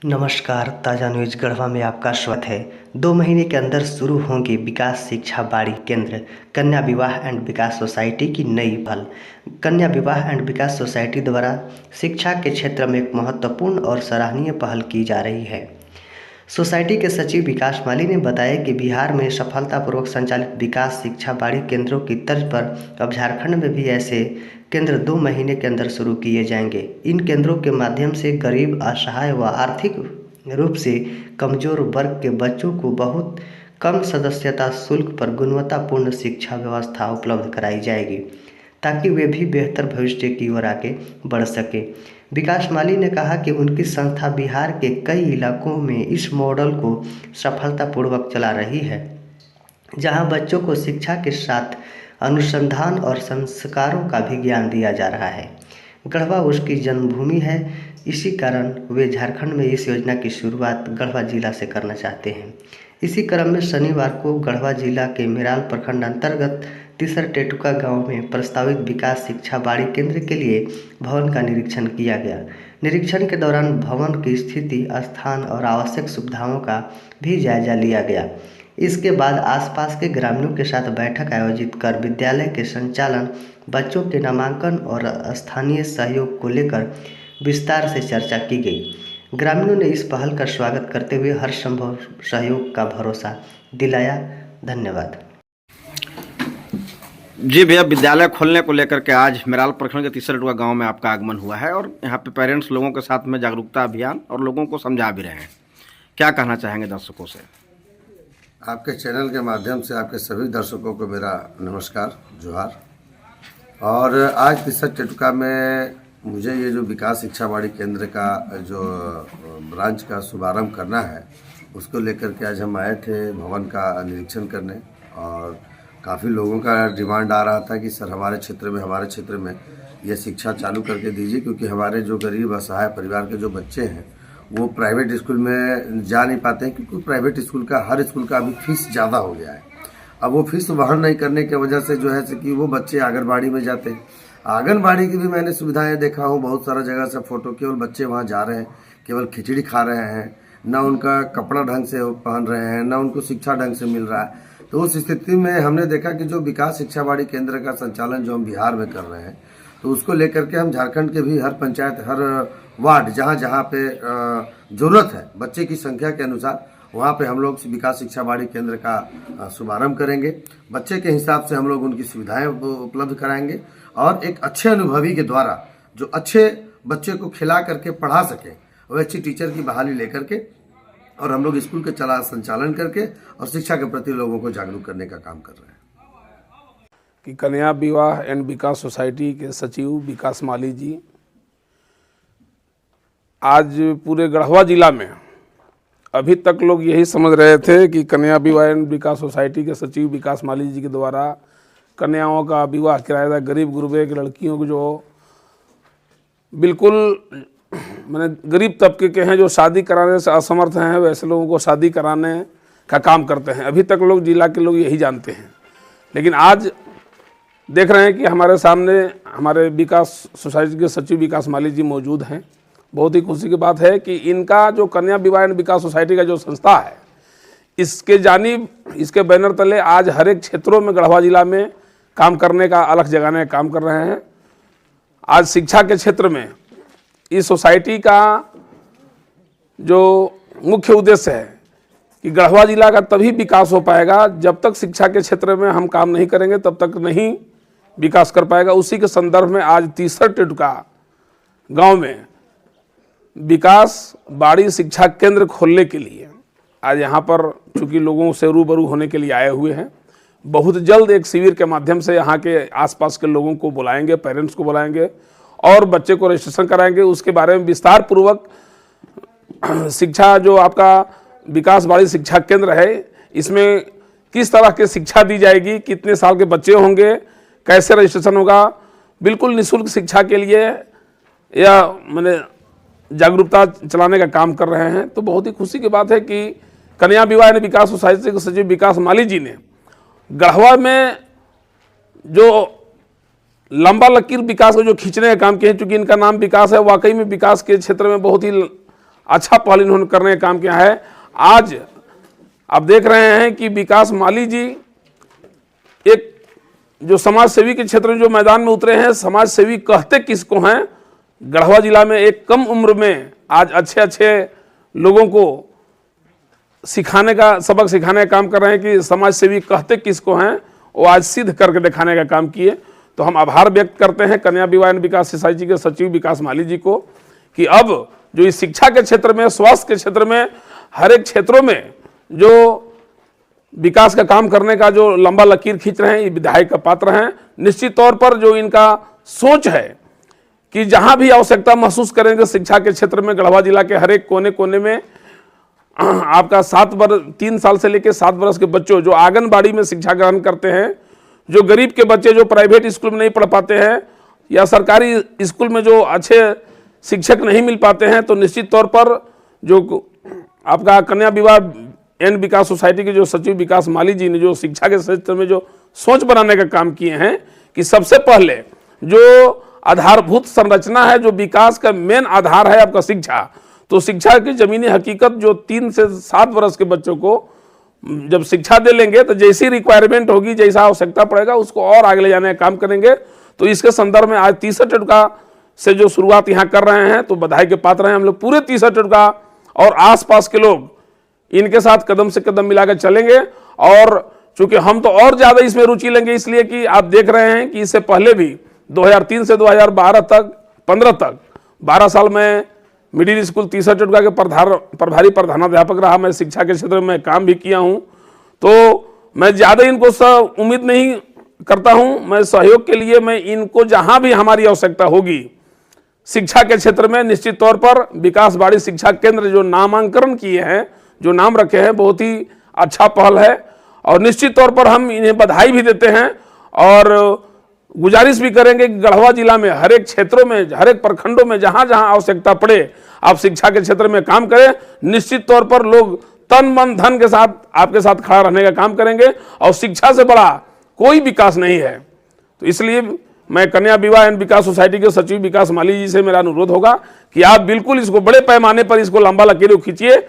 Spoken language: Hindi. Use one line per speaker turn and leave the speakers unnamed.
नमस्कार, ताज़ा न्यूज़ गढ़वा में आपका स्वागत है। 2 महीने के अंदर शुरू होंगे विकास शिक्षा बाड़ी केंद्र। कन्या विवाह एंड विकास सोसाइटी की नई पहल। कन्या विवाह एंड विकास सोसाइटी द्वारा शिक्षा के क्षेत्र में एक महत्वपूर्ण और सराहनीय पहल की जा रही है। सोसाइटी के सचिव विकास माली ने बताया कि बिहार में सफलतापूर्वक संचालित विकास शिक्षा बाड़ी केंद्रों की तर्ज पर अब झारखंड में भी ऐसे केंद्र 2 महीने के अंदर शुरू किए जाएंगे। इन केंद्रों के माध्यम से गरीब, असहाय व आर्थिक रूप से कमजोर वर्ग के बच्चों को बहुत कम सदस्यता शुल्क पर गुणवत्तापूर्ण शिक्षा व्यवस्था उपलब्ध कराई जाएगी, ताकि वे भी बेहतर भविष्य की ओर आगे बढ़ सके। विकास माली ने कहा कि उनकी संस्था बिहार के कई इलाकों में इस मॉडल को सफलतापूर्वक चला रही है, जहां बच्चों को शिक्षा के साथ अनुसंधान और संस्कारों का भी ज्ञान दिया जा रहा है। गढ़वा उसकी जन्मभूमि है, इसी कारण वे झारखंड में इस योजना की शुरुआत गढ़वा जिला से करना चाहते हैं। इसी क्रम में शनिवार को गढ़वा जिला के मेराल प्रखंड अंतर्गत तीसर टेटुका गांव में प्रस्तावित विकास शिक्षा बाड़ी केंद्र के लिए भवन का निरीक्षण किया गया। निरीक्षण के दौरान भवन की स्थिति, स्थान और आवश्यक सुविधाओं का भी जायजा लिया गया। इसके बाद आसपास के ग्रामीणों के साथ बैठक आयोजित कर विद्यालय के संचालन, बच्चों के नामांकन और स्थानीय सहयोग को लेकर विस्तार से चर्चा की गई। ग्रामीणों ने इस पहल का स्वागत करते हुए हर संभव सहयोग का भरोसा दिलाया। धन्यवाद।
जी भैया, विद्यालय खोलने को लेकर के आज मेराल प्रखंड के तीसरा गांव में आपका आगमन हुआ है और यहाँ पे पेरेंट्स लोगों के साथ में जागरूकता अभियान और लोगों को समझा भी रहे हैं। क्या कहना चाहेंगे दर्शकों से?
आपके चैनल के माध्यम से आपके सभी दर्शकों को मेरा नमस्कार, जोहार। और आज तीसरा टेटुका में मुझे ये जो विकास शिक्षा बाड़ी केंद्र का जो ब्रांच का शुभारंभ करना है, उसको लेकर के आज हम आए थे भवन का निरीक्षण करने। और काफ़ी लोगों का डिमांड आ रहा था कि सर हमारे क्षेत्र में ये शिक्षा चालू करके दीजिए, क्योंकि हमारे जो गरीब असहाय परिवार के जो बच्चे हैं वो प्राइवेट स्कूल में जा नहीं पाते हैं, क्योंकि प्राइवेट स्कूल का हर स्कूल का अभी फीस ज़्यादा हो गया है। अब वो फीस वहन नहीं करने की वजह से जो है कि वो बच्चे आंगनबाड़ी में जाते हैं। आंगनबाड़ी की भी मैंने सुविधाएं देखा हूँ, बहुत सारा जगह से फोटो, केवल बच्चे वहाँ जा रहे हैं, केवल खिचड़ी खा रहे हैं, ना उनका कपड़ा ढंग से पहन रहे हैं, ना उनको शिक्षा ढंग से मिल रहा है। तो उस स्थिति में हमने देखा कि जो विकास शिक्षा बाड़ी केंद्र का संचालन जो हम बिहार में कर रहे हैं, तो उसको लेकर के हम झारखंड के भी हर पंचायत, हर वार्ड, जहाँ जहाँ पे ज़रूरत है बच्चे की संख्या के अनुसार, वहाँ पे हम लोग विकास शिक्षा बाड़ी केंद्र का शुभारंभ करेंगे। बच्चे के हिसाब से हम लोग उनकी सुविधाएं उपलब्ध कराएंगे और एक अच्छे अनुभवी के द्वारा जो अच्छे बच्चे को खिला करके पढ़ा सके, वो अच्छी टीचर की बहाली लेकर के और हम लोग स्कूल के संचालन करके और शिक्षा के प्रति लोगों को जागरूक करने का काम कर रहे हैं।
कि कन्या विवाह एंड विकास सोसाइटी के सचिव विकास माली जी आज पूरे गढ़वा जिला में, अभी तक लोग यही समझ रहे थे कि कन्या विवाह एंड विकास सोसाइटी के सचिव विकास माली जी के द्वारा कन्याओं का विवाह किया जाता है। गरीब गुरबे की लड़कियों को जो बिल्कुल मैंने गरीब तबके के हैं, जो शादी कराने से असमर्थ हैं, वैसे लोगों को शादी कराने का काम करते हैं। अभी तक लोग जिला के लोग यही जानते हैं, लेकिन आज देख रहे हैं कि हमारे सामने हमारे विकास सोसाइटी के सचिव विकास माली जी मौजूद हैं। बहुत ही खुशी की बात है कि इनका जो कन्या विवाह एंड विकास सोसाइटी का जो संस्था है, इसके जानिब, इसके बैनर तले आज हर एक क्षेत्रों में गढ़वा जिला में काम करने का, अलग जगाने का काम कर रहे हैं। आज शिक्षा के क्षेत्र में इस सोसाइटी का जो मुख्य उद्देश्य है कि गढ़वा जिला का तभी विकास हो पाएगा जब तक शिक्षा के क्षेत्र में हम काम नहीं करेंगे, तब तक नहीं विकास कर पाएगा। उसी के संदर्भ में आज तीसरा टेटुका गांव में विकास बाड़ी शिक्षा केंद्र खोलने के लिए आज यहाँ पर चूँकि लोगों से रूबरू होने के लिए आए हुए हैं। बहुत जल्द एक शिविर के माध्यम से यहाँ के आसपास के लोगों को बुलाएंगे, पेरेंट्स को बुलाएंगे और बच्चे को रजिस्ट्रेशन कराएंगे। उसके बारे में विस्तार पूर्वक शिक्षा, जो आपका विकास बाड़ी शिक्षा केंद्र है, इसमें किस तरह की शिक्षा दी जाएगी, कितने साल के बच्चे होंगे, कैसे रजिस्ट्रेशन होगा, बिल्कुल निःशुल्क शिक्षा के लिए या मैंने जागरूकता चलाने का काम कर रहे हैं। तो बहुत ही खुशी की बात है कि कन्या विवाह एवं विकास सोसाइटी के सचिव विकास माली जी ने गढ़वा में जो लंबा लकीर विकास को जो खींचने का काम किया है, चूँकि इनका नाम विकास है, वाकई में विकास के क्षेत्र में बहुत ही अच्छा पहल इन्होंने करने का काम किया है। आज आप देख रहे हैं कि विकास माली जी एक जो समाज सेवी के क्षेत्र में जो मैदान में उतरे हैं, समाज सेवी कहते किसको हैं, गढ़वा जिला में एक कम उम्र में आज अच्छे अच्छे लोगों को सबक सिखाने का काम कर रहे हैं कि समाज सेवी कहते किसको हैं, वो आज सिद्ध करके दिखाने का काम किए। तो हम आभार व्यक्त करते हैं कन्या विवाह एवं विकास सोसाइटी के सचिव विकास माली जी को कि अब जो इस शिक्षा के क्षेत्र में, स्वास्थ्य के क्षेत्र में, हर एक क्षेत्रों में जो विकास का काम करने का जो लंबा लकीर खींच रहे हैं, ये विधायक का पात्र हैं। निश्चित तौर पर जो इनका सोच है कि जहां भी आवश्यकता महसूस करेंगे शिक्षा के क्षेत्र में, गढ़वा जिला के हर एक कोने कोने में आपका 3 साल से लेकर 7 वर्ष के बच्चों जो आंगनबाड़ी में शिक्षा ग्रहण करते हैं, जो गरीब के बच्चे जो प्राइवेट स्कूल में नहीं पढ़ पाते हैं या सरकारी स्कूल में जो अच्छे शिक्षक नहीं मिल पाते हैं, तो निश्चित तौर पर जो आपका कन्या विवाह एंड विकास सोसाइटी के जो सचिव विकास माली जी ने जो शिक्षा के क्षेत्र में जो सोच बनाने का काम किए हैं कि सबसे पहले जो आधारभूत संरचना है, जो विकास का मेन आधार है आपका शिक्षा, तो शिक्षा की जमीनी हकीकत जो 3 से 7 वर्ष के बच्चों को जब शिक्षा दे लेंगे तो जैसी रिक्वायरमेंट होगी, जैसा आवश्यकता पड़ेगा, उसको और आगे ले जाने का काम करेंगे। तो इसके संदर्भ में आज 30 टका से जो शुरुआत यहाँ कर रहे हैं, तो बधाई के पात्र हैं हम लोग। पूरे 30 टका और आसपास के लोग इनके साथ कदम से कदम मिलाकर चलेंगे। और चूंकि हम तो और ज़्यादा इसमें रुचि लेंगे, इसलिए कि आप देख रहे हैं कि इससे पहले भी 2003 से 2012 तक 15 तक 12 साल में मिडिल स्कूल 30 टका के प्रभारी प्रधानाध्यापक रहा। मैं शिक्षा के क्षेत्र में काम भी किया हूं, तो मैं ज़्यादा इनको उम्मीद नहीं करता हूं। मैं सहयोग के लिए मैं इनको जहां भी हमारी आवश्यकता होगी शिक्षा के क्षेत्र में, निश्चित तौर पर विकास बाड़ी शिक्षा केंद्र जो नामांकन किए हैं, जो नाम रखे हैं, बहुत ही अच्छा पहल है। और निश्चित तौर पर हम इन्हें बधाई भी देते हैं और गुजारिश भी करेंगे कि गढ़वा जिला में हर एक क्षेत्रों में, हर एक प्रखंडों में जहां जहां आवश्यकता पड़े आप शिक्षा के क्षेत्र में काम करें। निश्चित तौर पर लोग तन मन धन के साथ आपके साथ खड़ा रहने का काम करेंगे और शिक्षा से बड़ा कोई विकास नहीं है। तो इसलिए मैं कन्या विवाह एवं विकास सोसाइटी के सचिव विकास माली जी से मेरा अनुरोध होगा कि आप बिल्कुल इसको बड़े पैमाने पर इसको लंबा लकीर खींचिए